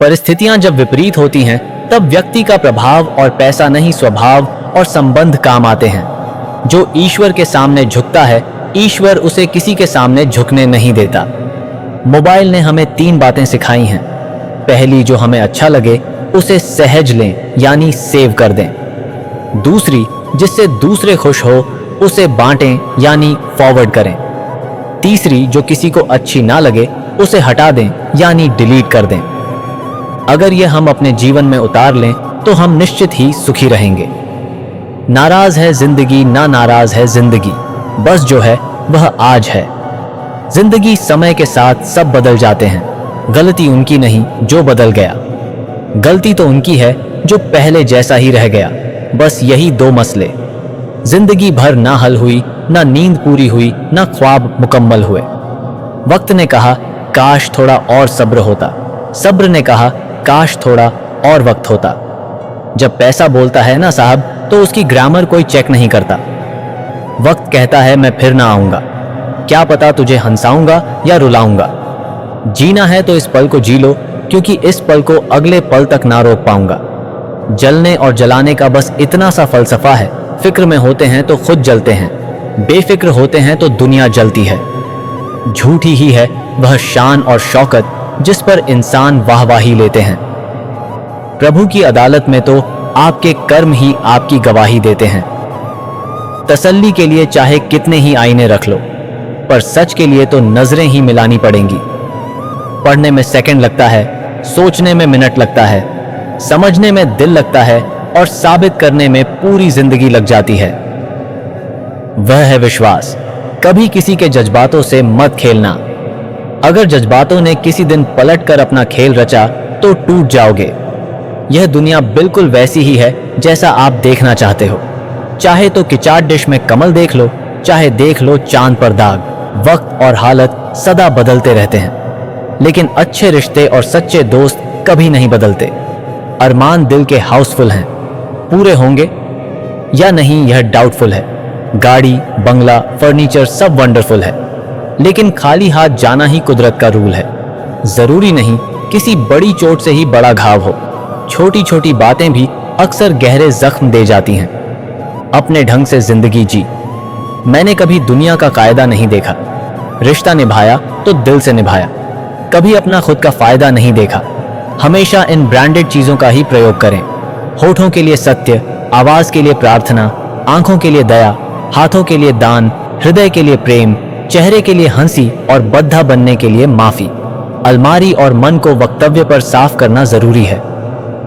परिस्थितियां जब विपरीत होती हैं तब व्यक्ति का प्रभाव और पैसा नहीं, स्वभाव और संबंध काम आते हैं। जो ईश्वर के सामने झुकता है, ईश्वर उसे किसी के सामने झुकने नहीं देता। मोबाइल ने हमें 3 बातें सिखाई हैं। पहली, जो हमें अच्छा लगे उसे सहज लें यानी सेव कर दें। दूसरी, जिससे दूसरे खुश हो उसे बांटें यानी फॉरवर्ड करें। तीसरी, जो किसी को अच्छी ना लगे उसे हटा दें यानी डिलीट कर दें। अगर ये हम अपने जीवन में उतार लें तो हम निश्चित ही सुखी रहेंगे। नाराज है जिंदगी, ना नाराज है जिंदगी, बस जो है वह आज है। जिंदगी समय के साथ सब बदल जाते हैं, गलती उनकी नहीं जो बदल गया। गलती तो उनकी है जो पहले जैसा ही रह गया। बस यही 2 मसले। जिंदगी भर ना हल हुई, ना नींद पूरी हुई, ना ख्वाब मुकम्मल हुए। वक्त ने कहा काश थोड़ा और सब्र होता, सब्र ने कहा काश थोड़ा और वक्त होता। जब पैसा बोलता है ना साहब, तो उसकी ग्रामर कोई चेक नहीं करता। वक्त कहता है मैं फिर ना आऊंगा, क्या पता तुझे हंसाऊंगा या रुलाऊंगा। जीना है तो इस पल को जी लो, क्योंकि इस पल को अगले पल तक ना रोक पाऊंगा। जलने और जलाने का बस इतना सा फलसफा है। फिक्र में होते हैं तो खुद जलते हैं, बेफिक्र होते हैं तो दुनिया जलती है। झूठी ही है वह शान और शौकत जिस पर इंसान वाहवाही लेते हैं। प्रभु की अदालत में तो आपके कर्म ही आपकी गवाही देते हैं। तसल्ली के लिए चाहे कितने ही आईने रख लो, पर सच के लिए तो नजरें ही मिलानी पड़ेंगी। पढ़ने में सेकंड लगता है, सोचने में मिनट लगता है, समझने में दिल लगता है और साबित करने में पूरी जिंदगी लग जाती है। वह है विश्वास। कभी किसी के जज्बातों से मत खेलना। अगर जज्बातों ने किसी दिन पलटकर अपना खेल रचा तो टूट जाओगे। यह दुनिया बिल्कुल वैसी ही है जैसा आप देखना चाहते हो। चाहे तो किचाट डिश में कमल देख लो, चाहे देख लो चांद पर दाग। वक्त और हालत सदा बदलते रहते हैं, लेकिन अच्छे रिश्ते और सच्चे दोस्त कभी नहीं बदलते। अरमान दिल के हाउसफुल हैं, पूरे होंगे या नहीं यह डाउटफुल है। गाड़ी, बंगला, फर्नीचर सब वंडरफुल है, लेकिन खाली हाथ जाना ही कुदरत का रूल है। जरूरी नहीं किसी बड़ी चोट से ही बड़ा घाव हो, छोटी छोटी बातें भी अक्सर गहरे जख्म दे जाती हैं। अपने ढंग से जिंदगी जी। मैंने कभी दुनिया का कायदा नहीं देखा, रिश्ता निभाया तो दिल से निभाया। कभी अपना खुद का फायदा नहीं देखा। हमेशा इन ब्रांडेड चीजों का ही प्रयोग करें। होठों के लिए सत्य, आवाज के लिए प्रार्थना, आंखों के लिए दया, हाथों के लिए दान, हृदय के लिए प्रेम, चेहरे के लिए हंसी और बद्धा बनने के लिए माफी। अलमारी और मन को वक्तव्य पर साफ करना जरूरी है।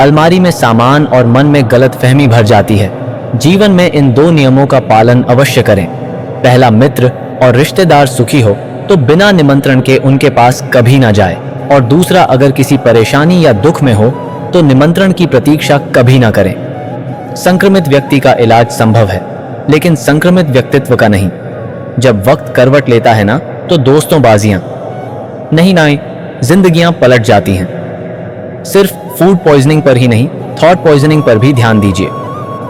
अलमारी में सामान और मन में गलतफहमी भर जाती है। जीवन में इन 2 नियमों का पालन अवश्य करें। पहला, मित्र और रिश्तेदार सुखी हो तो बिना निमंत्रण के उनके पास कभी ना जाए, और दूसरा, अगर किसी परेशानी या दुख में हो तो निमंत्रण की प्रतीक्षा कभी ना करें। संक्रमित व्यक्ति का इलाज संभव है, लेकिन संक्रमित व्यक्तित्व का नहीं। जब वक्त करवट लेता है ना तो दोस्तों बाजियां नहीं ना, जिंदगियां पलट जाती हैं। सिर्फ फूड पॉइजनिंग पर ही नहीं, थॉट पॉइजनिंग पर भी ध्यान दीजिए।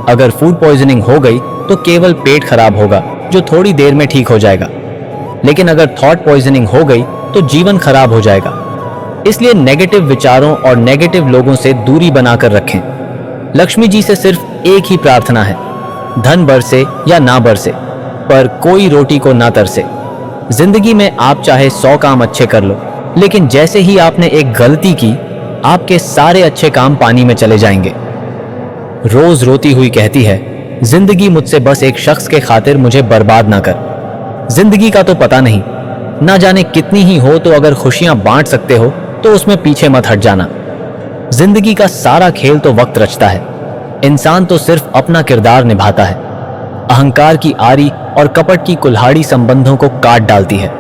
अगर फूड पॉइजनिंग हो गई तो केवल पेट खराब होगा जो थोड़ी देर में ठीक हो जाएगा, लेकिन अगर थॉट पॉइजनिंग हो गई तो जीवन खराब हो जाएगा। इसलिए नेगेटिव विचारों और नेगेटिव लोगों से दूरी बनाकर रखें। लक्ष्मी जी से सिर्फ एक ही प्रार्थना है, धन बरसे या ना बरसे, पर कोई रोटी को ना तरसे। जिंदगी में आप चाहे 100 काम अच्छे कर लो, लेकिन जैसे ही आपने एक गलती की, आपके सारे अच्छे काम पानी में चले जाएंगे। रोज रोती हुई कहती है, जिंदगी मुझसे बस एक शख्स के खातिर मुझे बर्बाद ना कर। जिंदगी का तो पता नहीं, ना जाने कितनी ही हो, तो अगर खुशियां बांट सकते हो तो उसमें पीछे मत हट जाना। जिंदगी का सारा खेल तो वक्त रचता है, इंसान तो सिर्फ अपना किरदार निभाता है। अहंकार की आरी और कपट की कुल्हाड़ी संबंधों को काट डालती है।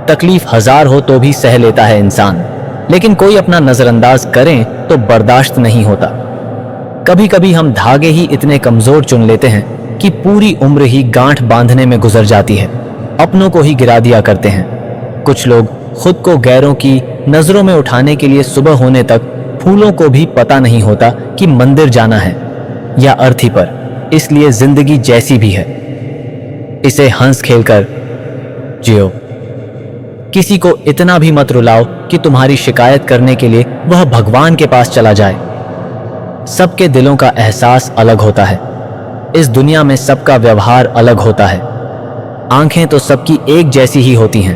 तकलीफ 1000 हो तो भी सह लेता है इंसान, लेकिन कोई अपना नजरअंदाज करें तो बर्दाश्त नहीं होता। कभी कभी हम धागे ही इतने कमजोर चुन लेते हैं कि पूरी उम्र ही गांठ बांधने में गुजर जाती है। अपनों को ही गिरा दिया करते हैं। कुछ लोग खुद को गैरों की नजरों में उठाने के लिए सुबह होने तक फूलों को भी पता नहीं होता कि मंदिर जाना है या अर्थी पर। इसलिए जिंदगी जैसी भी है, इसे हंस खेलकर जियो। किसी को इतना भी मत रुलाओ कि तुम्हारी शिकायत करने के लिए वह भगवान के पास चला जाए। सबके दिलों का एहसास अलग होता है। इस दुनिया में सबका व्यवहार अलग होता है। आंखें तो सबकी एक जैसी ही होती हैं,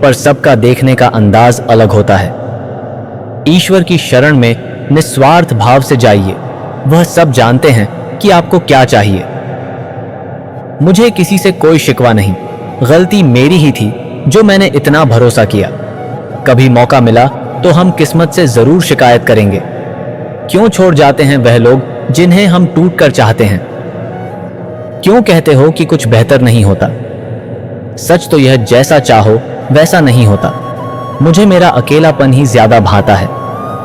पर सबका देखने का अंदाज अलग होता है। ईश्वर की शरण में निस्वार्थ भाव से जाइए। वह सब जानते हैं कि आपको क्या चाहिए। मुझे किसी से कोई शिकवा नहीं। गलती मेरी ही थी जो मैंने इतना भरोसा किया। कभी मौका मिला तो हम किस्मत से जरूर शिकायत करेंगे। क्यों छोड़ जाते हैं वह लोग जिन्हें हम टूट कर चाहते हैं? क्यों कहते हो कि कुछ बेहतर नहीं होता? सच तो यह जैसा चाहो वैसा नहीं होता। मुझे मेरा अकेलापन ही ज्यादा भाता है।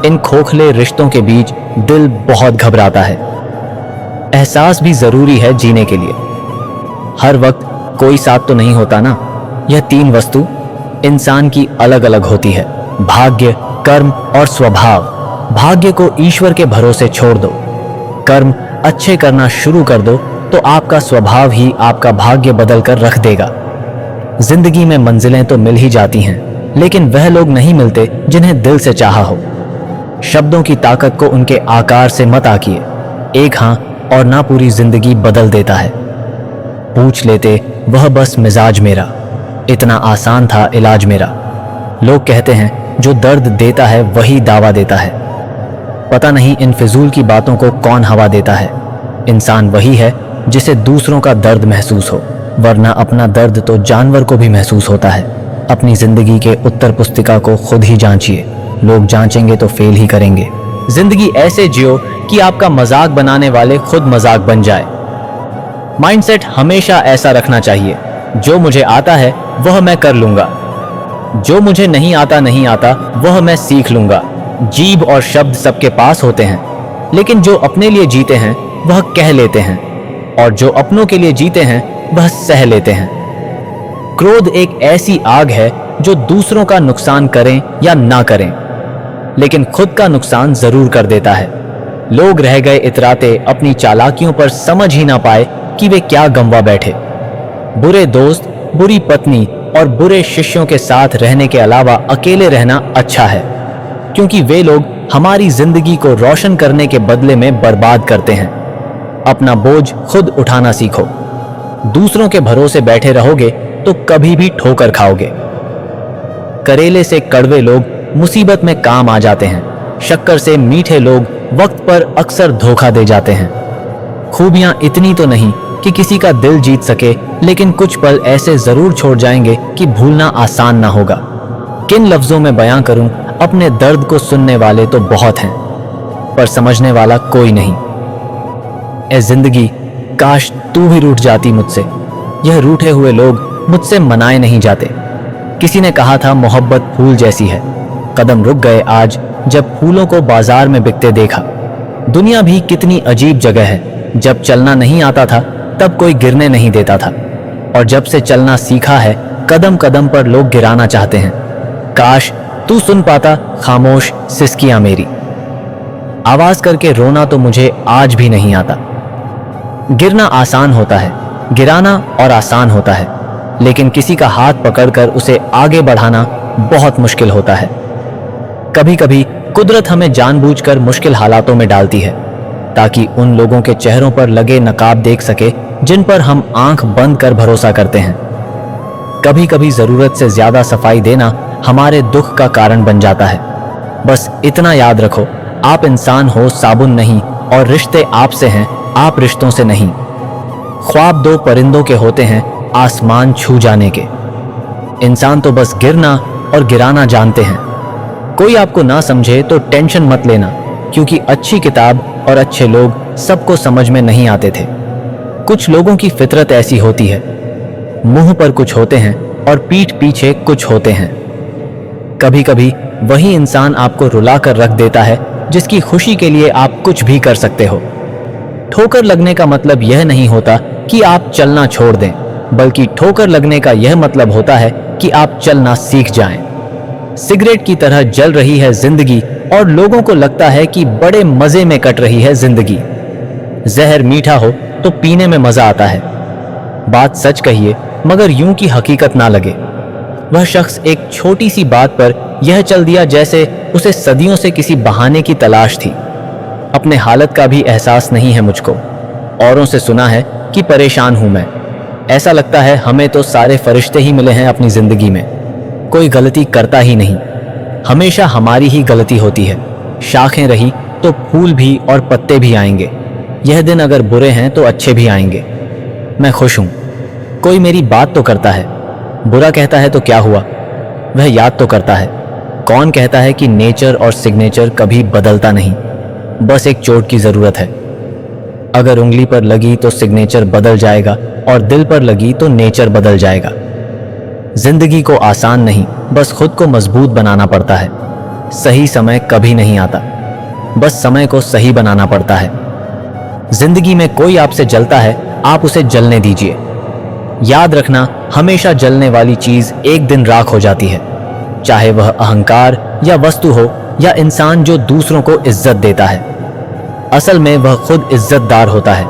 इन खोखले रिश्तों के बीच दिल बहुत घबराता है। एहसास भी जरूरी है जीने के लिए। हर वक्त कोई साथ तो नहीं होता ना। यह तीन वस्तु इंसान की अलग अलग होती है, भाग्य, कर्म और स्वभाव। भाग्य को ईश्वर के भरोसे छोड़ दो। कर्म अच्छे करना शुरू कर दो तो आपका स्वभाव ही आपका भाग्य बदल कर रख देगा। जिंदगी में मंजिलें तो मिल ही जाती हैं, लेकिन वह लोग नहीं मिलते जिन्हें दिल से चाहा हो। शब्दों की ताकत को उनके आकार से मत आकिए। एक हाँ और ना पूरी जिंदगी बदल देता है। पूछ लेते वह बस मिजाज मेरा, इतना आसान था इलाज मेरा। लोग कहते हैं जो दर्द देता है वही दावा देता है। पता नहीं इन फिजूल की बातों को कौन हवा देता है। इंसान वही है जिसे दूसरों का दर्द महसूस हो, वरना अपना दर्द तो जानवर को भी महसूस होता है। अपनी जिंदगी के उत्तर पुस्तिका को खुद ही जांचिए। लोग जांचेंगे तो फेल ही करेंगे। जिंदगी ऐसे जियो कि आपका मजाक बनाने वाले खुद मजाक बन जाए। माइंडसेट हमेशा ऐसा रखना चाहिए, जो मुझे आता है वह मैं कर लूंगा, जो मुझे नहीं आता वह मैं सीख लूंगा। जीभ और शब्द सबके पास होते हैं, लेकिन जो अपने लिए जीते हैं वह कह लेते हैं, और जो अपनों के लिए जीते हैं वह सह लेते हैं। क्रोध एक ऐसी आग है जो दूसरों का नुकसान करें या ना करें, लेकिन खुद का नुकसान जरूर कर देता है। लोग रह गए इतराते अपनी चालाकियों पर, समझ ही ना पाए कि वे क्या गंवा बैठे। बुरे दोस्त, बुरी पत्नी और बुरे शिष्यों के साथ रहने के अलावा अकेले रहना अच्छा है, क्योंकि वे लोग हमारी जिंदगी को रोशन करने के बदले में बर्बाद करते हैं। अपना बोझ खुद उठाना सीखो। दूसरों के भरोसे बैठे रहोगे तो कभी भी ठोकर खाओगे। करेले से कड़वे लोग मुसीबत में काम आ जाते हैं। शक्कर से मीठे लोग वक्त पर अक्सर धोखा दे जाते हैं। खूबियां इतनी तो नहीं कि किसी का दिल जीत सके, लेकिन कुछ पल ऐसे जरूर छोड़ जाएंगे कि भूलना आसान ना होगा। किन लफ्जों में बयां करूं, अपने दर्द को सुनने वाले तो बहुत हैं, पर समझने वाला कोई नहीं। ए जिंदगी, काश तू भी रूठ जाती मुझसे। यह रूठे हुए लोग मुझसे मनाए नहीं जाते। किसी ने कहा था मोहब्बत फूल जैसी है। कदम रुक गए आज जब फूलों को बाजार में बिकते देखा। दुनिया भी कितनी अजीब जगह है। जब चलना नहीं आता था तब कोई गिरने नहीं देता था, और जब से चलना सीखा है कदम कदम पर लोग गिराना चाहते हैं। काश तू सुन पाता खामोश सिसकियां मेरी। आवाज करके रोना तो मुझे आज भी नहीं आता। गिरना आसान होता है, गिराना और आसान होता है, लेकिन किसी का हाथ पकड़कर उसे आगे बढ़ाना बहुत मुश्किल होता है। कभी कभी कुदरत हमें जानबूझकर मुश्किल हालातों में डालती है, ताकि उन लोगों के चेहरों पर लगे नकाब देख सके जिन पर हम आंख बंद कर भरोसा करते हैं। कभी कभी जरूरत से ज्यादा सफाई देना हमारे दुख का कारण बन जाता है। बस इतना याद रखो, आप इंसान हो, साबुन नहीं, और रिश्ते आपसे हैं, आप रिश्तों से नहीं। ख्वाब दो परिंदों के होते हैं, आसमान छू जाने के। इंसान तो बस गिरना और गिराना जानते हैं। कोई आपको ना समझे तो टेंशन मत लेना, क्योंकि अच्छी किताब और अच्छे लोग सबको समझ में नहीं आते थे। कुछ लोगों की फितरत ऐसी होती है, मुंह पर कुछ होते हैं और पीठ पीछे कुछ होते हैं। कभी कभी वही इंसान आपको रुला कर रख देता है जिसकी खुशी के लिए आप कुछ भी कर सकते हो। ठोकर लगने का मतलब यह नहीं होता कि आप चलना छोड़ दें, बल्कि ठोकर लगने का यह मतलब होता है कि आप चलना सीख जाएं। सिगरेट की तरह जल रही है जिंदगी और लोगों को लगता है कि बड़े मजे में कट रही है जिंदगी। जहर मीठा हो तो पीने में मजा आता है। बात सच कहिए मगर यूं की हकीकत ना लगे। वह शख्स एक छोटी सी बात पर यह चल दिया जैसे उसे सदियों से किसी बहाने की तलाश थी। अपने हालत का भी एहसास नहीं है मुझको। औरों से सुना है कि परेशान हूं मैं। ऐसा लगता है हमें तो सारे फरिश्ते ही मिले हैं अपनी जिंदगी में, कोई गलती करता ही नहीं। हमेशा हमारी ही गलती होती है। शाखें रही तो फूल भी और पत्ते भी आएंगे। यह दिन अगर बुरे हैं तो अच्छे भी आएंगे। मैं खुश हूं। कोई मेरी बात तो करता है। बुरा कहता है तो क्या हुआ, वह याद तो करता है। कौन कहता है कि नेचर और सिग्नेचर कभी बदलता नहीं, बस एक चोट की जरूरत है। अगर उंगली पर लगी तो सिग्नेचर बदल जाएगा और दिल पर लगी तो नेचर बदल जाएगा। जिंदगी को आसान नहीं, बस खुद को मजबूत बनाना पड़ता है। सही समय कभी नहीं आता, बस समय को सही बनाना पड़ता है। जिंदगी में कोई आपसे जलता है, आप उसे जलने दीजिए। याद रखना, हमेशा जलने वाली चीज एक दिन राख हो जाती है, चाहे वह अहंकार या वस्तु हो या इंसान जो दूसरों को इज्जत देता है। असल में वह खुद इज्जतदार होता है,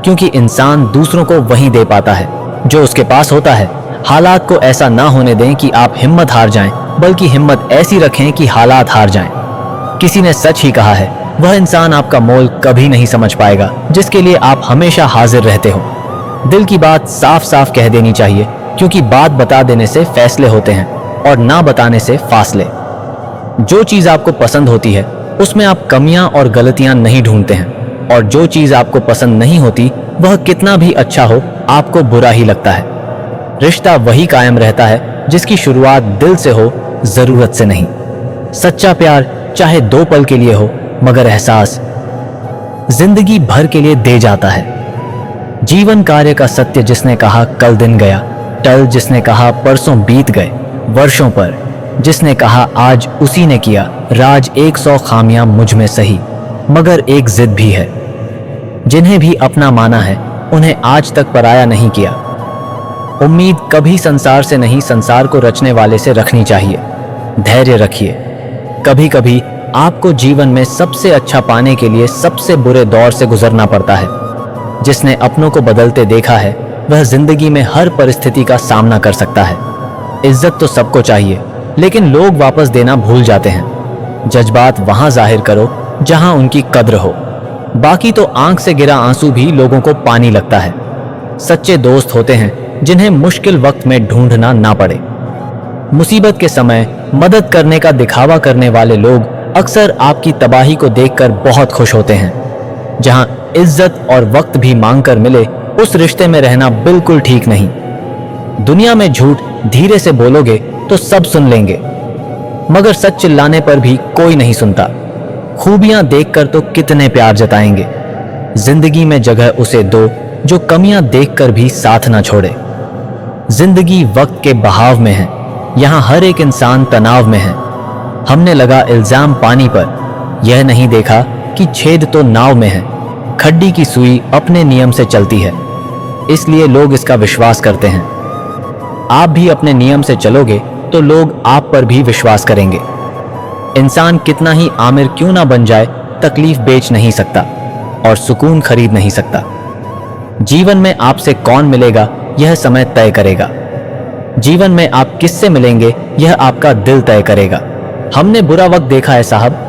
क्योंकि इंसान दूसरों को वही दे पाता है जो उसके पास होता है। हालात को ऐसा ना होने दें कि आप हिम्मत हार जाएं, बल्कि हिम्मत ऐसी रखें कि हालात हार जाएं। किसी ने सच ही कहा है, वह इंसान आपका मोल कभी नहीं समझ पाएगा जिसके लिए आप हमेशा हाजिर रहते हो। दिल की बात साफ साफ कह देनी चाहिए, क्योंकि बात बता देने से फैसले होते हैं और ना बताने से फासले। जो चीज आपको पसंद होती है उसमें आप कमियां और गलतियां नहीं ढूंढते हैं, और जो चीज आपको पसंद नहीं होती वह कितना भी अच्छा हो आपको बुरा ही लगता है। रिश्ता वही कायम रहता है जिसकी शुरुआत दिल से हो, जरूरत से नहीं। सच्चा प्यार चाहे 2 पल के लिए हो, मगर एहसास जिंदगी भर के लिए दे जाता है। जीवन कार्य का सत्य जिसने कहा कल दिन गया, टल जिसने कहा परसों बीत गए, वर्षों पर जिसने कहा आज उसी ने किया, राज 100 खामियां मुझ में सही, मगर एक जिद भी है। जिन्हें भी अपना माना है उन्हें आज तक पराया नहीं किया। उम्मीद कभी संसार से नहीं, संसार को रचने वाले से रखनी चाहिए। धैर्य रखिए। कभी कभी आपको जीवन में सबसे अच्छा पाने के लिए सबसे बुरे दौर से गुजरना पड़ता है। जिसने अपनों को बदलते देखा है वह जिंदगी में हर परिस्थिति का सामना कर सकता है। इज्जत तो सबको चाहिए, लेकिन लोग वापस देना भूल जाते हैं। जज्बात वहां जाहिर करो जहां उनकी कद्र हो, बाकी तो आंख से गिरा आंसू भी लोगों को पानी लगता है। सच्चे दोस्त होते हैं जिन्हें मुश्किल वक्त में ढूंढना ना पड़े। मुसीबत के समय मदद करने का दिखावा करने वाले लोग अक्सर आपकी तबाही को देखकर बहुत खुश होते हैं। जहां इज्जत और वक्त भी मांग कर मिले, उस रिश्ते में रहना बिल्कुल ठीक नहीं। दुनिया में झूठ धीरे से बोलोगे तो सब सुन लेंगे, मगर सच चिल्लाने पर भी कोई नहीं सुनता। खूबियां देखकर तो कितने प्यार जताएंगे। जिंदगी में जगह उसे दो जो कमियां देखकर भी साथ ना छोड़े। जिंदगी वक्त के बहाव में है, यहाँ हर एक इंसान तनाव में है। हमने लगा इल्जाम पानी पर, यह नहीं देखा कि छेद तो नाव में है। खड्डी की सुई अपने नियम से चलती है, इसलिए लोग इसका विश्वास करते हैं। आप भी अपने नियम से चलोगे तो लोग आप पर भी विश्वास करेंगे। इंसान कितना ही आमिर क्यों ना बन जाए, तकलीफ बेच नहीं सकता और सुकून खरीद नहीं सकता। जीवन में आपसे कौन मिलेगा यह समय तय करेगा। जीवन में आप किससे मिलेंगे यह आपका दिल तय करेगा। हमने बुरा वक्त देखा है साहब।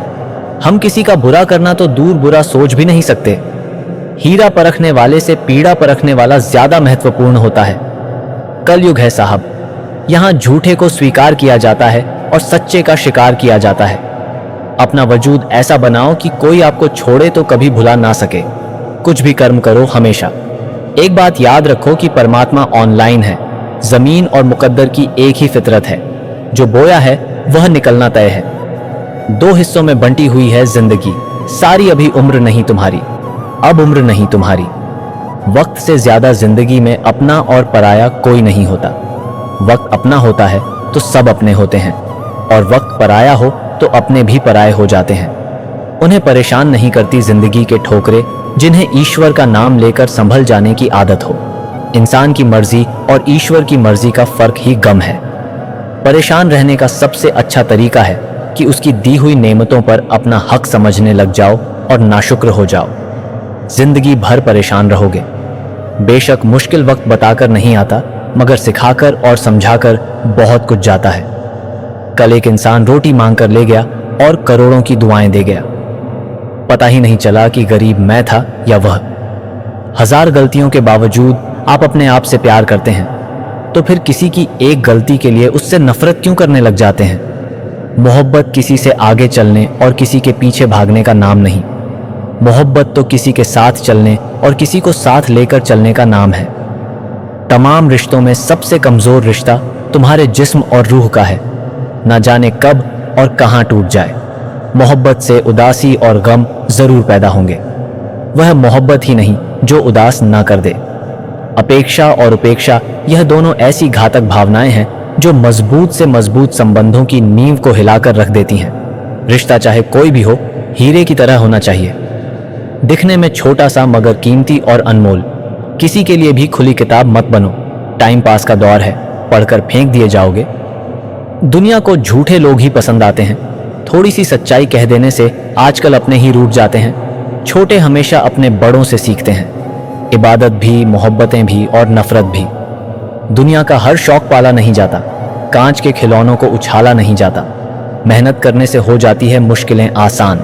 हम किसी का बुरा करना तो दूर बुरा सोच भी नहीं सकते। हीरा परखने वाले से पीड़ा परखने वाला ज्यादा महत्वपूर्ण होता है। कलयुग है साहब, यहाँ झूठे को स्वीकार किया जाता है और सच्चे का शिकार किया जाता है। अपना वजूद ऐसा बनाओ कि कोई आपको छोड़े तो कभी भुला ना सके। कुछ भी कर्म करो हमेशा। एक बात याद रखो कि परमात्मा ऑनलाइन है। जमीन और मुकद्दर की एक ही फितरत है, जो बोया है वह निकलना तय है। 2 हिस्सों में बंटी हुई है जिंदगी, सारी अभी उम्र नहीं तुम्हारी, अब उम्र नहीं तुम्हारी। वक्त से ज्यादा जिंदगी में अपना और पराया कोई नहीं होता। वक्त अपना होता है तो सब अपने होते हैं, और वक्त पराया हो तो अपने भी पराये हो जाते हैं। उन्हें परेशान नहीं करती जिंदगी के ठोकरे, जिन्हें ईश्वर का नाम लेकर संभल जाने की आदत हो। इंसान की मर्जी और ईश्वर की मर्जी का फर्क ही गम है। परेशान रहने का सबसे अच्छा तरीका है कि उसकी दी हुई नेमतों पर अपना हक समझने लग जाओ और नाशुक्र हो जाओ। जिंदगी भर परेशान रहोगे। बेशक मुश्किल वक्त बताकर नहीं आता, मगर सिखाकर और समझाकर बहुत कुछ जाता है। कल एक इंसान रोटी मांग कर ले गया और करोड़ों की दुआएं दे गया। पता ही नहीं चला कि गरीब मैं था या वह। 1000 गलतियों के बावजूद आप अपने आप से प्यार करते हैं, तो फिर किसी की एक गलती के लिए उससे नफरत क्यों करने लग जाते हैं? मोहब्बत किसी से आगे चलने और किसी के पीछे भागने का नाम नहीं। मोहब्बत तो किसी के साथ चलने और किसी को साथ लेकर चलने का नाम है। तमाम रिश्तों में सबसे कमज़ोर रिश्ता तुम्हारे जिस्म और रूह का है। ना जाने कब और कहाँ टूट जाए। मोहब्बत से उदासी और गम ज़रूर पैदा होंगे। वह मोहब्बत ही नहीं जो उदास ना कर दे। अपेक्षा और उपेक्षा, यह दोनों ऐसी घातक भावनाएं हैं जो मजबूत से मजबूत संबंधों की नींव को हिलाकर रख देती हैं। रिश्ता चाहे कोई भी हो, हीरे की तरह होना चाहिए, दिखने में छोटा सा मगर कीमती और अनमोल। किसी के लिए भी खुली किताब मत बनो। टाइम पास का दौर है, पढ़कर फेंक दिए जाओगे। दुनिया को झूठे लोग ही पसंद आते हैं। थोड़ी सी सच्चाई कह देने से आजकल अपने ही रूठ जाते हैं। छोटे हमेशा अपने बड़ों से सीखते हैं। इबादत भी, मोहब्बतें भी और नफरत भी। दुनिया का हर शौक पाला नहीं जाता। कांच के खिलौनों को उछाला नहीं जाता। मेहनत करने से हो जाती है मुश्किलें आसान,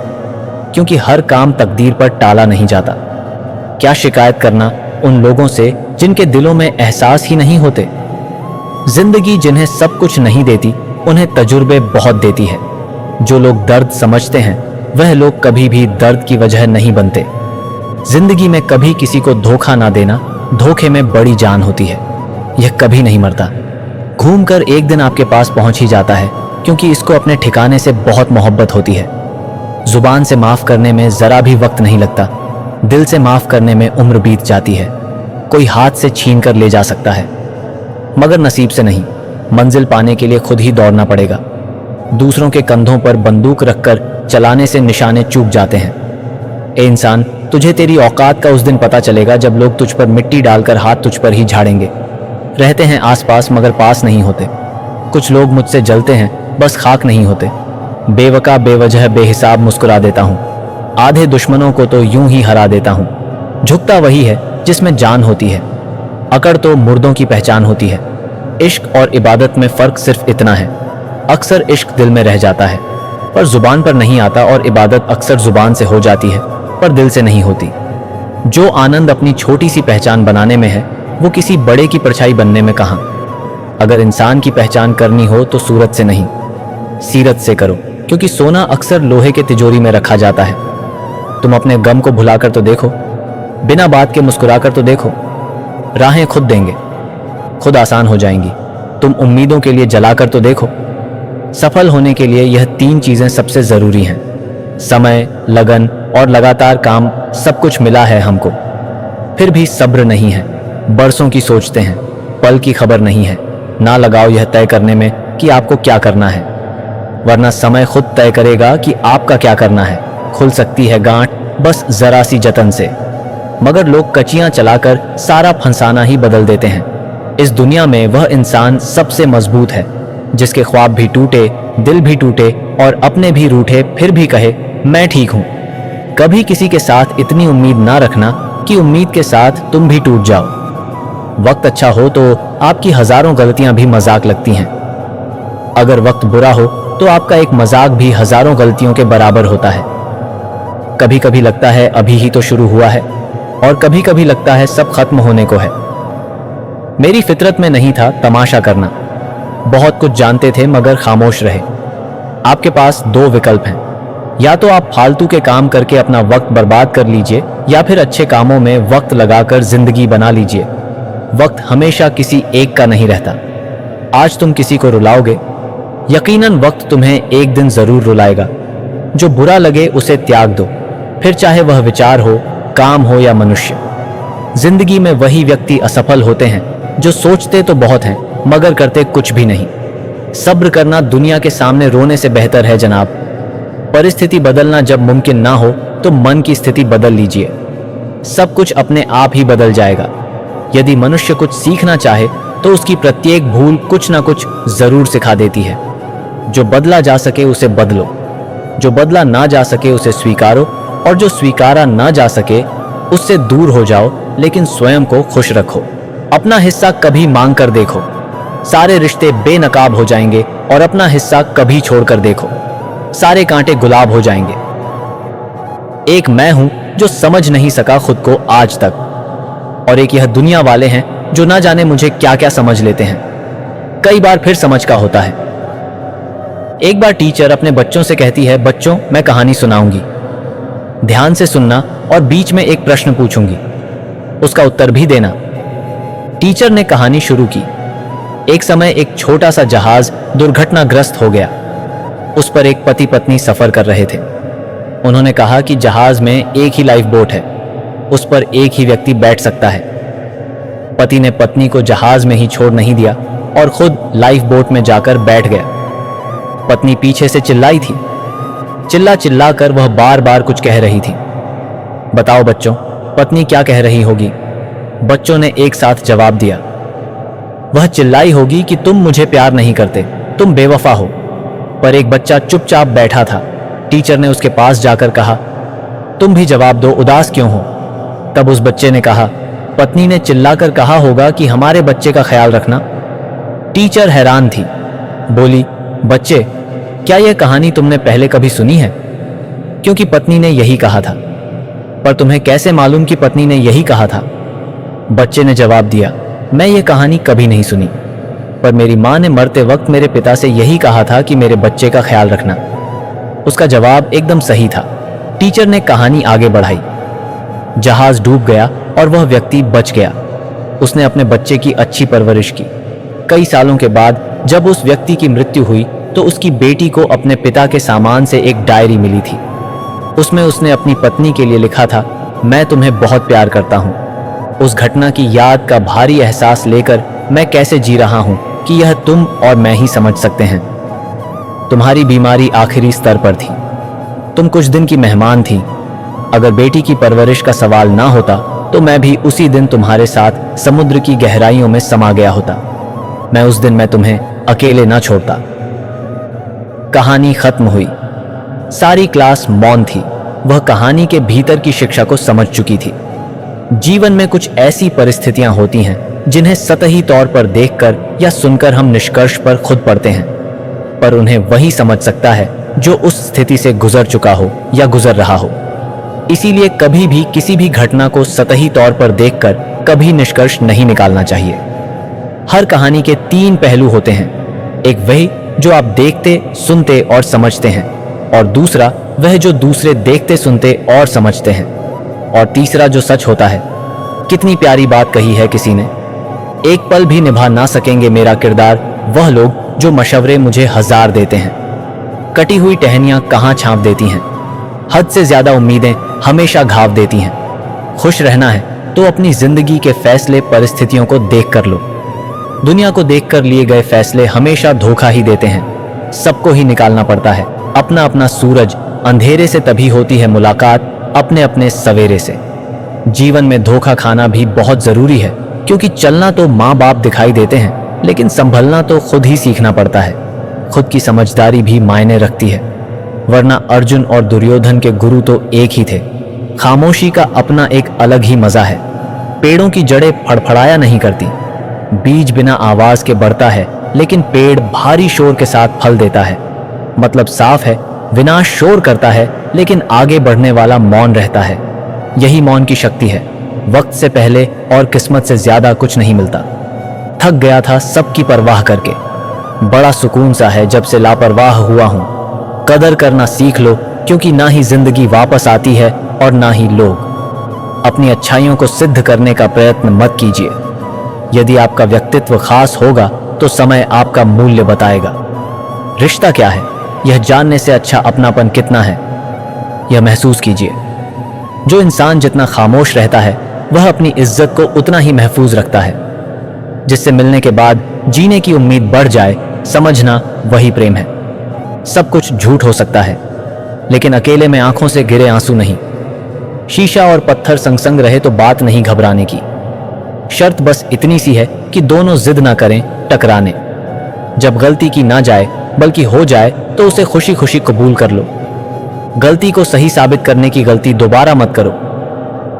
क्योंकि हर काम तकदीर पर टाला नहीं जाता। क्या शिकायत करना उन लोगों से जिनके दिलों में एहसास ही नहीं होते। जिंदगी जिन्हें सब कुछ नहीं देती, उन्हें तजुर्बे बहुत देती है। जो लोग दर्द समझते हैं, वह लोग कभी भी दर्द की वजह नहीं बनते। जिंदगी में कभी किसी को धोखा ना देना, धोखे में बड़ी जान होती है। यह कभी नहीं मरता। घूमकर एक दिन आपके पास पहुंच ही जाता है, क्योंकि इसको अपने ठिकाने से बहुत मोहब्बत होती है। जुबान से माफ करने में जरा भी वक्त नहीं लगता। दिल से माफ करने में उम्र बीत जाती है। कोई हाथ से छीन कर ले जा सकता है, मगर नसीब से नहीं। मंजिल पाने के लिए खुद ही दौड़ना पड़ेगा। दूसरों के कंधों पर बंदूक रखकर चलाने से निशाने चूक जाते हैं। ए इंसान, तुझे तेरी औकात का उस दिन पता चलेगा जब लोग तुझ पर मिट्टी डालकर हाथ तुझ पर ही झाड़ेंगे। रहते हैं आसपास मगर पास नहीं होते। कुछ लोग मुझसे जलते हैं, बस खाक नहीं होते। बेवका बेवजह बेहिसाब मुस्कुरा देता हूँ। आधे दुश्मनों को तो यूं ही हरा देता हूँ। झुकता वही है जिसमें जान होती है। अकड़ तो मुर्दों की पहचान होती है। इश्क और इबादत में फ़र्क सिर्फ इतना है, अक्सर इश्क दिल में रह जाता है पर ज़ुबान पर नहीं आता, और इबादत अक्सर ज़ुबान से हो जाती है पर दिल से नहीं होती। जो आनंद अपनी छोटी सी पहचान बनाने में है, वो किसी बड़े की परछाई बनने में कहाँ। अगर इंसान की पहचान करनी हो तो सूरत से नहीं, सीरत से करो, क्योंकि सोना अक्सर लोहे के तिजोरी में रखा जाता है। तुम अपने गम को भुलाकर तो देखो, बिना बात के मुस्कुराकर तो देखो। राहें खुद देंगे, खुद आसान हो जाएंगी। तुम उम्मीदों के लिए जलाकर तो देखो। सफल होने के लिए यह 3 चीज़ें सबसे ज़रूरी हैं: समय, लगन और लगातार काम। सब कुछ मिला है हमको, फिर भी सब्र नहीं है। बरसों की सोचते हैं, पल की खबर नहीं है। ना लगाओ यह तय करने में कि आपको क्या करना है, वरना समय खुद तय करेगा कि आपका क्या करना है। खुल सकती है गांठ बस ज़रा सी जतन से, मगर लोग कचियां चलाकर सारा फंसाना ही बदल देते हैं। इस दुनिया में वह इंसान सबसे मजबूत है जिसके ख्वाब भी टूटे, दिल भी टूटे और अपने भी रूठे, फिर भी कहे मैं ठीक हूं। कभी किसी के साथ इतनी उम्मीद ना रखना कि उम्मीद के साथ तुम भी टूट जाओ। वक्त अच्छा हो तो आपकी हजारों गलतियां भी मजाक लगती हैं। अगर वक्त बुरा हो तो आपका एक मजाक भी हजारों गलतियों के बराबर होता है। कभी कभी लगता है अभी ही तो शुरू हुआ है, और कभी कभी लगता है सब खत्म होने को है। मेरी फितरत में नहीं था तमाशा करना। बहुत कुछ जानते थे मगर खामोश रहे। आपके पास 2 विकल्प हैं, या तो आप फालतू के काम करके अपना वक्त बर्बाद कर लीजिए, या फिर अच्छे कामों में वक्त लगाकर जिंदगी बना लीजिए। वक्त हमेशा किसी एक का नहीं रहता। आज तुम किसी को रुलाओगे, यकीनन वक्त तुम्हें एक दिन जरूर रुलाएगा। जो बुरा लगे उसे त्याग दो, फिर चाहे वह विचार हो, काम हो या मनुष्य। जिंदगी में वही व्यक्ति असफल होते हैं जो सोचते तो बहुत हैं मगर करते कुछ भी नहीं। सब्र करना दुनिया के सामने रोने से बेहतर है जनाब। परिस्थिति बदलना जब मुमकिन ना हो तो मन की स्थिति बदल लीजिए। सब कुछ अपने आप ही बदल जाएगा। यदि मनुष्य कुछ सीखना चाहे तो उसकी प्रत्येक भूल कुछ ना कुछ जरूर सिखा देती है। जो बदला जा सके उसे बदलो, जो बदला ना जा सके उसे स्वीकारो, और जो स्वीकारा ना जा सके उससे दूर हो जाओ, लेकिन स्वयं को खुश रखो। अपना हिस्सा कभी मांग कर देखो, सारे रिश्ते बेनकाब हो जाएंगे। और अपना हिस्सा कभी छोड़कर देखो, सारे कांटे गुलाब हो जाएंगे। एक मैं हूं जो समझ नहीं सका खुद को आज तक, और एक यह दुनिया वाले हैं जो ना जाने मुझे क्या क्या समझ लेते हैं। कई बार फिर समझ का होता है। एक बार टीचर अपने बच्चों से कहती है, बच्चों मैं कहानी सुनाऊंगी, ध्यान से सुनना और बीच में एक प्रश्न पूछूंगी, उसका उत्तर भी देना। टीचर ने कहानी शुरू की। एक समय एक छोटा सा जहाज दुर्घटनाग्रस्त हो गया। उस पर एक पति पत्नी सफर कर रहे थे। उन्होंने कहा कि जहाज में एक ही लाइफ बोट है, उस पर एक ही व्यक्ति बैठ सकता है। पति ने पत्नी को जहाज में ही छोड़ नहीं दिया और खुद लाइफ बोट में जाकर बैठ गया। पत्नी पीछे से चिल्लाई थी। चिल्ला चिल्ला कर वह बार बार कुछ कह रही थी। बताओ बच्चों, पत्नी क्या कह रही होगी? बच्चों ने एक साथ जवाब दिया। वह चिल्लाई होगी कि तुम मुझे प्यार नहीं करते, तुम बेवफा हो। पर एक बच्चा चुपचाप बैठा था। टीचर ने उसके पास जाकर कहा, तुम भी जवाब दो, उदास क्यों हो? तब उस बच्चे ने कहा, पत्नी ने चिल्लाकर कहा होगा कि हमारे बच्चे का ख्याल रखना। टीचर हैरान थी। बोली, बच्चे, क्या यह कहानी तुमने पहले कभी सुनी है? क्योंकि पत्नी ने यही कहा था। पर तुम्हें कैसे मालूम कि पत्नी ने यही कहा था? बच्चे ने जवाब दिया, मैं ये कहानी कभी नहीं सुनी, पर मेरी माँ ने मरते वक्त मेरे पिता से यही कहा था कि मेरे बच्चे का ख्याल रखना। उसका जवाब एकदम सही था। टीचर ने कहानी आगे बढ़ाई। जहाज डूब गया और वह व्यक्ति बच गया। उसने अपने बच्चे की अच्छी परवरिश की। कई सालों के बाद जब उस व्यक्ति की मृत्यु हुई तो उसकी बेटी को अपने पिता के सामान से एक डायरी मिली थी। उसमें उसने अपनी पत्नी के लिए लिखा था, मैं तुम्हें बहुत प्यार करता हूँ। उस घटना की याद का भारी एहसास लेकर मैं कैसे जी रहा हूँ कि यह तुम और मैं ही समझ सकते हैं। तुम्हारी बीमारी आखिरी स्तर पर थी। तुम कुछ दिन की मेहमान थी। अगर बेटी की परवरिश का सवाल ना होता तो मैं भी उसी दिन तुम्हारे साथ समुद्र की गहराइयों में समा गया होता। उस दिन मैं तुम्हें अकेले ना छोड़ता। कहानी खत्म हुई। सारी क्लास मौन थी। वह कहानी के भीतर की शिक्षा को समझ चुकी थी। जीवन में कुछ ऐसी परिस्थितियां होती हैं जिन्हें सतही तौर पर देखकर या सुनकर हम निष्कर्ष पर खुद पड़ते हैं, पर उन्हें वही समझ सकता है जो उस स्थिति से गुजर चुका हो या गुजर रहा हो। इसीलिए कभी भी किसी भी घटना को सतही तौर पर देखकर कभी निष्कर्ष नहीं निकालना चाहिए। हर कहानी के 3 पहलू होते हैं। एक वही जो आप देखते, सुनते और समझते हैं, और दूसरा वह जो दूसरे देखते, सुनते और समझते हैं, और तीसरा जो सच होता है। कितनी प्यारी बात कही है किसी ने। एक पल भी निभा ना सकेंगे मेरा किरदार वह लोग जो मशवरे मुझे 1000 देते हैं। कटी हुई टहनियां कहाँ छांप देती हैं। हद से ज्यादा उम्मीदें हमेशा घाव देती हैं। खुश रहना है तो अपनी जिंदगी के फैसले परिस्थितियों को देख कर लो। दुनिया को देखकर लिए गए फैसले हमेशा धोखा ही देते हैं। सबको ही निकालना पड़ता है अपना अपना सूरज। अंधेरे से तभी होती है मुलाकात अपने अपने सवेरे से। जीवन में धोखा खाना भी बहुत जरूरी है, क्योंकि चलना तो माँ बाप दिखाई देते हैं, लेकिन संभलना तो खुद ही सीखना पड़ता है। खुद की समझदारी भी मायने रखती है, वरना अर्जुन और दुर्योधन के गुरु तो एक ही थे। खामोशी का अपना एक अलग ही मजा है। पेड़ों की जड़ें फड़फड़ाया नहीं करती। बीज बिना आवाज के बढ़ता है, लेकिन पेड़ भारी शोर के साथ फल देता है। मतलब साफ है, विनाश शोर करता है, लेकिन आगे बढ़ने वाला मौन रहता है। यही मौन की शक्ति है। वक्त से पहले और किस्मत से ज्यादा कुछ नहीं मिलता। थक गया था सबकी परवाह करके। बड़ा सुकून सा है जब से लापरवाह हुआ हूं। कदर करना सीख लो, क्योंकि ना ही जिंदगी वापस आती है और ना ही लोग। अपनी अच्छाइयों को सिद्ध करने का प्रयत्न मत कीजिए। यदि आपका व्यक्तित्व खास होगा तो समय आपका मूल्य बताएगा। रिश्ता क्या है यह जानने से अच्छा अपनापन कितना है यह महसूस कीजिए। जो इंसान जितना खामोश रहता है वह अपनी इज्जत को उतना ही महफूज रखता है। जिससे मिलने के बाद जीने की उम्मीद बढ़ जाए, समझना वही प्रेम है। सब कुछ झूठ हो सकता है, लेकिन अकेले में आंखों से गिरे आंसू नहीं। शीशा और पत्थर संग संग रहे तो बात नहीं घबराने की। शर्त बस इतनी सी है कि दोनों जिद ना करें टकराने। जब गलती की ना जाए बल्कि हो जाए तो उसे खुशी खुशी कबूल कर लो। गलती को सही साबित करने की गलती दोबारा मत करो।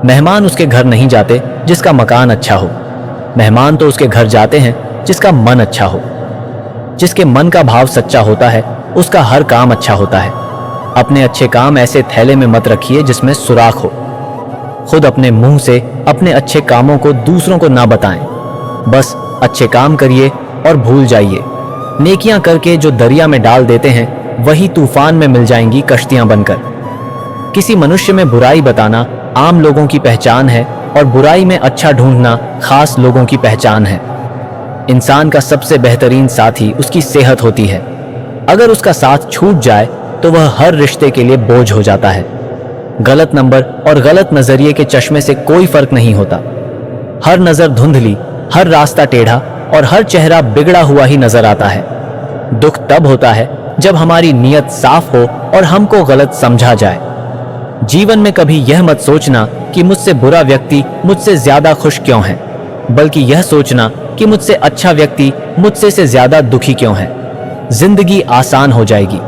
मेहमान उसके घर नहीं जाते जिसका मकान अच्छा हो। मेहमान तो उसके घर जाते हैं जिसका मन अच्छा हो। जिसके मन का भाव सच्चा होता है उसका हर काम अच्छा होता है। अपने अच्छे काम ऐसे थैले में मत रखिए जिसमें सुराख हो। खुद अपने मुंह से अपने अच्छे कामों को दूसरों को ना बताएं। बस अच्छे काम करिए और भूल जाइए। नेकियां करके जो दरिया में डाल देते हैं वही तूफान में मिल जाएंगी कश्तियां बनकर। किसी मनुष्य में बुराई बताना आम लोगों की पहचान है और बुराई में अच्छा ढूंढना खास लोगों की पहचान है। इंसान का सबसे बेहतरीन साथी उसकी सेहत होती है। अगर उसका साथ छूट जाए तो वह हर रिश्ते के लिए बोझ हो जाता है। गलत नंबर और गलत नजरिए के चश्मे से कोई फर्क नहीं होता। हर नजर धुंधली, हर रास्ता टेढ़ा और हर चेहरा बिगड़ा हुआ ही नजर आता है। दुख तब होता है जब हमारी नीयत साफ हो और हमको गलत समझा जाए। जीवन में कभी यह मत सोचना कि मुझसे बुरा व्यक्ति मुझसे ज्यादा खुश क्यों है, बल्कि यह सोचना कि मुझसे अच्छा व्यक्ति मुझसे से ज्यादा दुखी क्यों है। जिंदगी आसान हो जाएगी।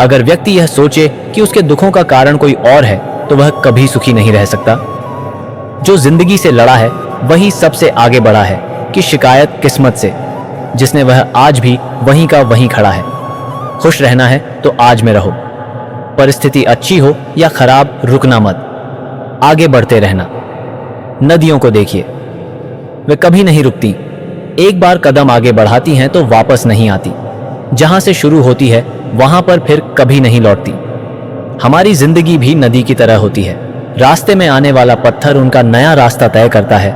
अगर व्यक्ति यह सोचे कि उसके दुखों का कारण कोई और है तो वह कभी सुखी नहीं रह सकता। जो जिंदगी से लड़ा है वही सबसे आगे बढ़ा है कि शिकायत किस्मत से, जिसने वह आज भी वहीं का वहीं खड़ा है। खुश रहना है तो आज में रहो। परिस्थिति अच्छी हो या खराब, रुकना मत, आगे बढ़ते रहना। नदियों को देखिए, वे कभी नहीं रुकती। एक बार कदम आगे बढ़ाती हैं तो वापस नहीं आती। जहां से शुरू होती है वहां पर फिर कभी नहीं लौटती। हमारी जिंदगी भी नदी की तरह होती है। रास्ते में आने वाला पत्थर उनका नया रास्ता तय करता है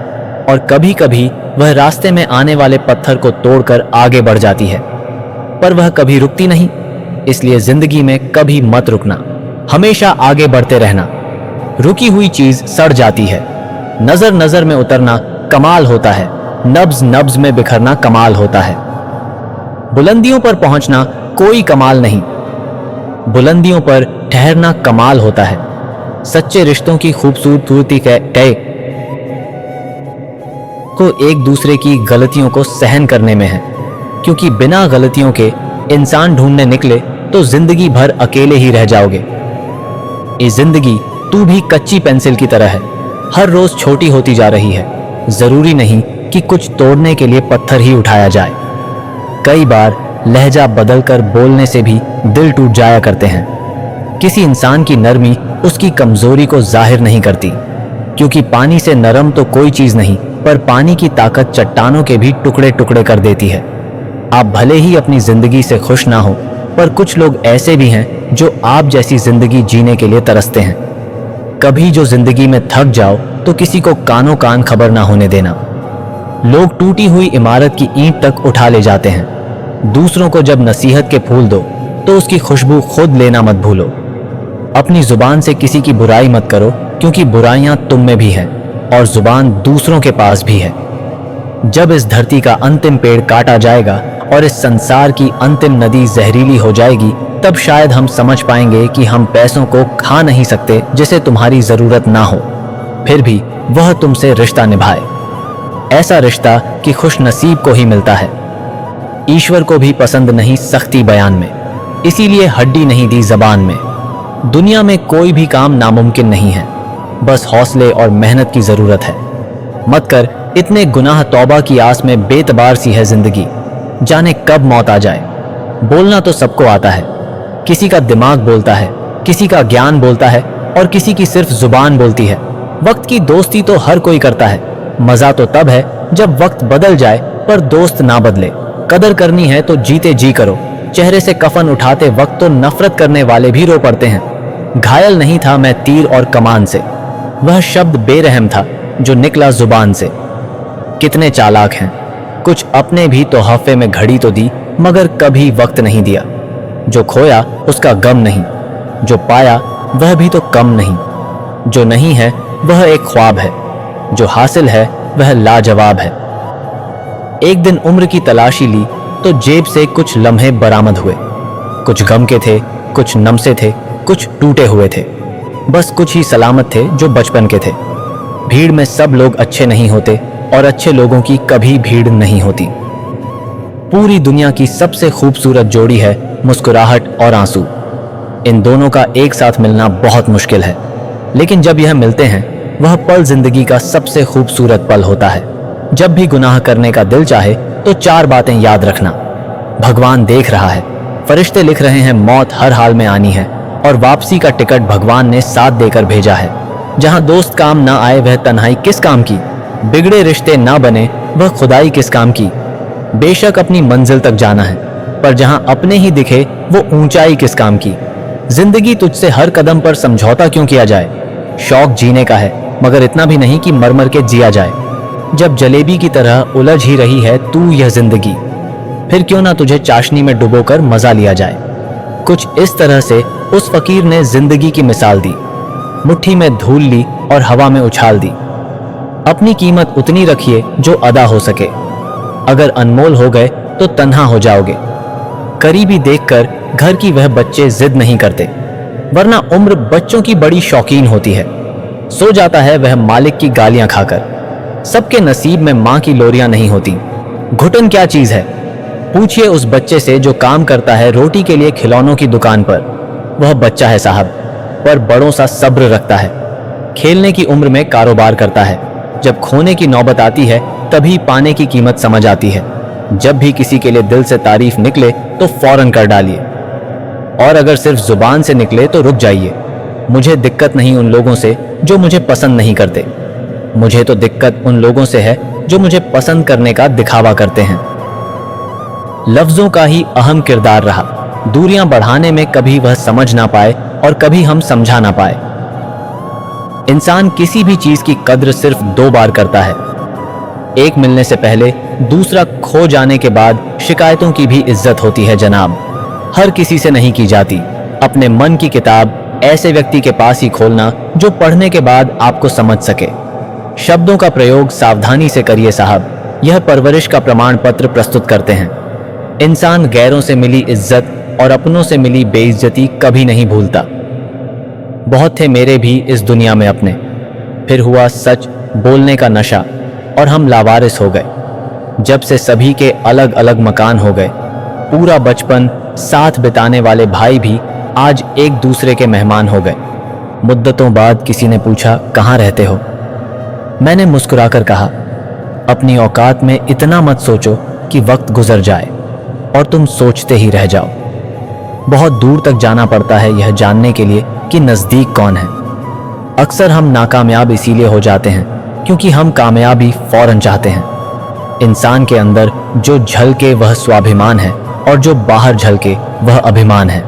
और कभी कभी वह रास्ते में आने वाले पत्थर को तोड़कर आगे बढ़ जाती है, पर वह कभी रुकती नहीं। इसलिए जिंदगी में कभी मत रुकना, हमेशा आगे बढ़ते रहना। रुकी हुई चीज सड़ जाती है। नजर नजर में उतरना कमाल होता है, नब्ज नब्ज में बिखरना कमाल होता है। बुलंदियों पर पहुंचना कोई कमाल नहीं, बुलंदियों पर ठहरना कमाल होता है। सच्चे रिश्तों की खूबसूरती तय को एक दूसरे की गलतियों को सहन करने में है, क्योंकि बिना गलतियों के इंसान ढूंढने निकले तो जिंदगी भर अकेले ही रह जाओगे। ये जिंदगी तू भी कच्ची पेंसिल की तरह है, हर रोज छोटी होती जा रही है। जरूरी नहीं कि कुछ तोड़ने के लिए पत्थर ही उठाया जाए। कई बार लहजा बदलकर बोलने से भी दिल टूट जाया करते हैं। किसी इंसान की नरमी उसकी कमजोरी को जाहिर नहीं करती, क्योंकि पानी से नरम तो कोई चीज नहीं, पर पानी की ताकत चट्टानों के भी टुकड़े टुकड़े कर देती है। आप भले ही अपनी जिंदगी से खुश ना हो, पर कुछ लोग ऐसे भी हैं जो आप जैसी जिंदगी जीने के लिए तरसते हैं। कभी जो जिंदगी में थक जाओ तो किसी को कानों कान खबर ना होने देना। लोग टूटी हुई इमारत की ईंट तक उठा ले जाते हैं। दूसरों को जब नसीहत के फूल दो तो उसकी खुशबू खुद लेना मत भूलो। अपनी जुबान से किसी की बुराई मत करो, क्योंकि बुराइयां तुम में भी हैं और जुबान दूसरों के पास भी है। जब इस धरती का अंतिम पेड़ काटा जाएगा और इस संसार की अंतिम नदी जहरीली हो जाएगी, तब शायद हम समझ पाएंगे कि हम पैसों को खा नहीं सकते जिसे तुम्हारी जरूरत ना हो, फिर भी वह तुमसे रिश्ता निभाए। ऐसा रिश्ता कि खुश नसीब को ही मिलता है। ईश्वर को भी पसंद नहीं सख्ती बयान में, इसीलिए हड्डी नहीं दी जबान में। दुनिया में कोई भी काम नामुमकिन नहीं है, बस हौसले और मेहनत की जरूरत है। मत कर इतने गुनाह, तौबा की आस में बेतबार सी है जिंदगी, जाने कब मौत आ जाए। बोलना तो सबको आता है, किसी का दिमाग बोलता है, किसी का ज्ञान बोलता है और किसी की सिर्फ जुबान बोलती है। वक्त की दोस्ती तो हर कोई करता है, मजा तो तब है जब वक्त बदल जाए पर दोस्त ना बदले। कदर करनी है तो जीते जी करो। चेहरे से कफन उठाते वक्त तो नफरत करने वाले भी रो पड़ते हैं। घायल नहीं था मैं तीर और कमान से, वह शब्द बेरहम था जो निकला जुबान से। कितने चालाक हैं, कुछ अपने भी तोहफे में घड़ी तो दी, मगर कभी वक्त नहीं दिया। जो खोया उसका गम नहीं, जो पाया वह भी तो कम नहीं। जो नहीं है वह एक ख्वाब है, जो हासिल है वह लाजवाब है। एक दिन उम्र की तलाशी ली तो जेब से कुछ लम्हे बरामद हुए। कुछ गम के थे, कुछ नम से थे, कुछ टूटे हुए थे। बस कुछ ही सलामत थे जो बचपन के थे। भीड़ में सब लोग अच्छे नहीं होते और अच्छे लोगों की कभी भीड़ नहीं होती। पूरी दुनिया की सबसे खूबसूरत जोड़ी है मुस्कुराहट और आंसू। इन दोनों का एक साथ मिलना बहुत मुश्किल है, लेकिन जब यह मिलते हैं वह पल जिंदगी का सबसे खूबसूरत पल होता है। जब भी गुनाह करने का दिल चाहे तो 4 बातें याद रखना। भगवान देख रहा है, फरिश्ते लिख रहे हैं मौत हर हाल में आनी है, और वापसी का टिकट भगवान ने साथ देकर भेजा है। जहां दोस्त काम ना आए वह तन्हाई किस काम की, बिगड़े रिश्ते ना बने वह खुदाई किस काम की। बेशक अपनी मंजिल तक जाना है, पर जहां अपने ही दिखे वो ऊंचाई किस काम की। जिंदगी तुझसे हर कदम पर समझौता क्यों किया जाए। शौक जीने का है, मगर इतना भी नहीं कि मर मर के जिया जाए। जब जलेबी की तरह उलझ ही रही है तू यह जिंदगी, फिर क्यों ना तुझे चाशनी में डुबोकर मजा लिया जाए। कुछ इस तरह से उस फकीर ने जिंदगी की मिसाल दी, मुट्ठी में धूल ली और हवा में उछाल दी। अपनी कीमत उतनी रखिए जो अदा हो सके, अगर अनमोल हो गए तो तन्हा हो जाओगे। करीबी देखकर घर की वह बच्चे जिद नहीं करते, वरना उम्र बच्चों की बड़ी शौकीन होती है। सो जाता है वह मालिक की गालियां खाकर। सबके नसीब में मां की लोरियां नहीं होती। घुटन क्या चीज है, पूछिए उस बच्चे से जो काम करता है रोटी के लिए खिलौनों की दुकान पर। वह बच्चा है साहब, पर बड़ों सा सब्र रखता है। खेलने की उम्र में कारोबार करता है। जब खोने की नौबत आती है तभी पाने की कीमत समझ आती है। जब भी किसी के लिए दिल से तारीफ निकले तो फौरन कर डालिए, और अगर सिर्फ जुबान से निकले तो रुक जाइए। मुझे दिक्कत नहीं उन लोगों से जो मुझे पसंद नहीं करते, मुझे तो दिक्कत उन लोगों से है जो मुझे पसंद करने का दिखावा करते हैं। लफ्जों का ही अहम किरदार रहा, दूरियां बढ़ाने में। कभी वह समझ ना पाए और कभी हम समझा ना पाए। इंसान किसी भी चीज की कद्र सिर्फ 2 बार करता है, एक मिलने से पहले, दूसरा खो जाने के बाद। शिकायतों की भी इज्जत होती है जनाब, हर किसी से नहीं की जाती। अपने मन की किताब ऐसे व्यक्ति के पास ही खोलना जो पढ़ने के बाद आपको समझ सके। शब्दों का प्रयोग सावधानी से करिए साहब, यह परवरिश का प्रमाण पत्र प्रस्तुत करते हैं। इंसान गैरों से मिली इज्जत और अपनों से मिली बेइज्जती कभी नहीं भूलता। बहुत थे मेरे भी इस दुनिया में अपने, फिर हुआ सच बोलने का नशा और हम लावारिस हो गए। जब से सभी के अलग अलग मकान हो गए, पूरा बचपन साथ बिताने वाले भाई भी आज एक दूसरे के मेहमान हो गए। मुद्दतों बाद किसी ने पूछा कहाँ रहते हो। मैंने मुस्कुराकर कहा, अपनी औकात में इतना मत सोचो कि वक्त गुजर जाए और तुम सोचते ही रह जाओ। बहुत दूर तक जाना पड़ता है यह जानने के लिए कि नज़दीक कौन है। अक्सर हम नाकामयाब इसीलिए हो जाते हैं क्योंकि हम कामयाबी फौरन चाहते हैं। इंसान के अंदर जो झलके वह स्वाभिमान है, और जो बाहर झलके वह अभिमान है।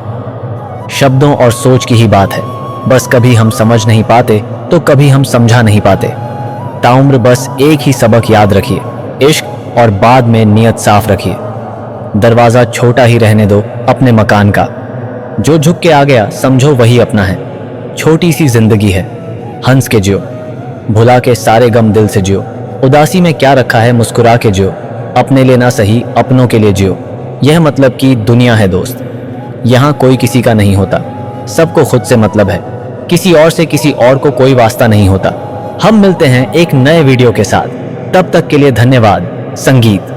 शब्दों और सोच की ही बात है, बस कभी हम समझ नहीं पाते तो कभी हम समझा नहीं पाते। ताउम्र बस एक ही सबक याद रखिए, इश्क, और बाद में नियत साफ रखिए। दरवाज़ा छोटा ही रहने दो अपने मकान का, जो झुक के आ गया समझो वही अपना है। छोटी सी जिंदगी है, हंस के जियो, भुला के सारे गम दिल से जियो। उदासी में क्या रखा है मुस्कुरा के जियो, अपने लिए ना सही अपनों के लिए जियो। यह मतलब कि दुनिया है दोस्त, यहाँ कोई किसी का नहीं होता, सबको खुद से मतलब है। किसी और से किसी और को कोई वास्ता नहीं होता। हम मिलते हैं एक नए वीडियो के साथ, तब तक के लिए धन्यवाद। संगीत।